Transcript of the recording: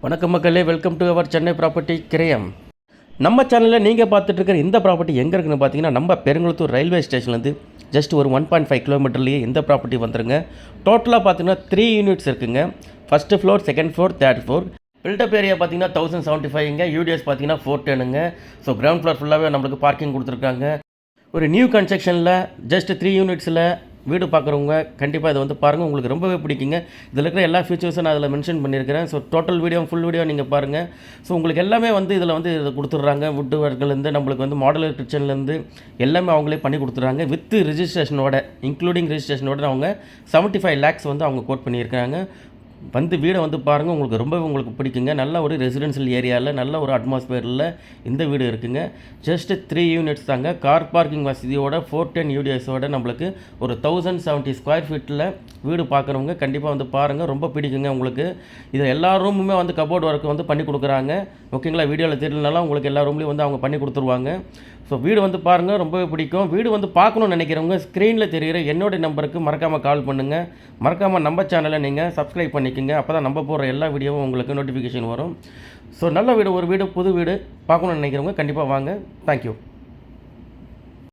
வணக்கம் மக்களே, welcome to our Chennai property கிரயம். நம்ம சேனலில் நீங்கள் பார்த்துட்டு இருக்கிற இந்த ப்ராப்பர்ட்டி எங்கே இருக்குன்னு பார்த்தீங்கன்னா, நம்ம பெருங்குளத்தூர் ரயில்வே ஸ்டேஷன்லேருந்து ஜஸ்ட் ஒரு 1.5 கிலோமீட்டர்லேயே இந்த ப்ராப்பர்ட்டி வந்துருங்க. டோட்டலாக பார்த்தீங்கன்னா 3 யூனிட்ஸ் இருக்குங்க. First floor, second floor, third floor. Build up area பார்த்தீங்கன்னா 1075ங்க. யூடிஎஸ் பார்த்தீங்கன்னா 410ங்க. ஸோ கிரவுண்ட் ஃப்ளோர் ஃபுல்லாகவே நம்மளுக்கு பார்க்கிங் கொடுத்துருக்காங்க. ஒரு நியூ கன்ஸ்ட்ரக்ஷனில் ஜஸ்ட் 3 யூனிட்ஸில் வீடு பார்க்குறவங்க கண்டிப்பாக இதை வந்து பாருங்கள், உங்களுக்கு ரொம்பவே பிடிக்குங்க. இதில் இருக்கிற எல்லா ஃபீச்சர்ஸும் நான் அதில் மென்ஷன் பண்ணியிருக்கிறேன். So total video, full video நீங்கள் பாருங்கள். ஸோ உங்களுக்கு எல்லாமே வந்து இதில் வந்து இதை கொடுத்துட்றாங்க. வுட்டு ஒர்க்லேருந்து நம்மளுக்கு வந்து மாடலர் கிச்சன்லேருந்து எல்லாமே அவங்களே பண்ணி கொடுத்துட்றாங்க. வித் ரிஜிஸ்ட்ரேஷனோட, இன்க்ளூடிங் ரிஜிஸ்ட்ரேஷனோட அவங்க 75 lakhs வந்து அவங்க கோட் பண்ணியிருக்காங்க. வந்து வீடை வந்து பாருங்கள், உங்களுக்கு பிடிக்குங்க. நல்ல ஒரு ரெசிடென்ஷியல் ஏரியாவில் நல்ல ஒரு அட்மாஸ்பியரில் இந்த வீடு இருக்குங்க. ஜஸ்ட் 3 யூனிட்ஸ் தாங்க. கார் பார்க்கிங் வசதியோட 410 யூடிஎஸோட நம்மளுக்கு ஒரு 1070 ஸ்கொயர் ஃபீட்டில் வீடு பார்க்குறவங்க கண்டிப்பாக வந்து பாருங்கள், ரொம்ப பிடிக்குங்க உங்களுக்கு. இதில் எல்லா ரூமுமே வந்து கபோர்ட் ஒர்க் வந்து பண்ணி கொடுக்குறாங்க. ஓகேங்களா? வீடியோவில் தெரியலனாலும் உங்களுக்கு எல்லா ரூம்லேயும் வந்து அவங்க பண்ணி கொடுத்துருவாங்க. ஸோ வீடு வந்து பாருங்கள், ரொம்பவே பிடிக்கும். வீடு வந்து பார்க்கணுன்னு நினைக்கிறவங்க ஸ்க்ரீனில் தெரிகிற என்னோடய நம்பருக்கு மறக்காமல் கால் பண்ணுங்கள். மறக்காமல் நம்ம சேனலை நீங்கள் சப்ஸ்கிரைப் பண்ணிக்கோங்க. அப்போ தான் நம்ம போடுற எல்லா வீடியோவும் உங்களுக்கு நோட்டிஃபிகேஷன் வரும். ஸோ நல்ல வீடு, ஒரு வீடு, புது வீடு பார்க்கணுன்னு நினைக்கிறவங்க கண்டிப்பாக வாங்க. தேங்க்யூ.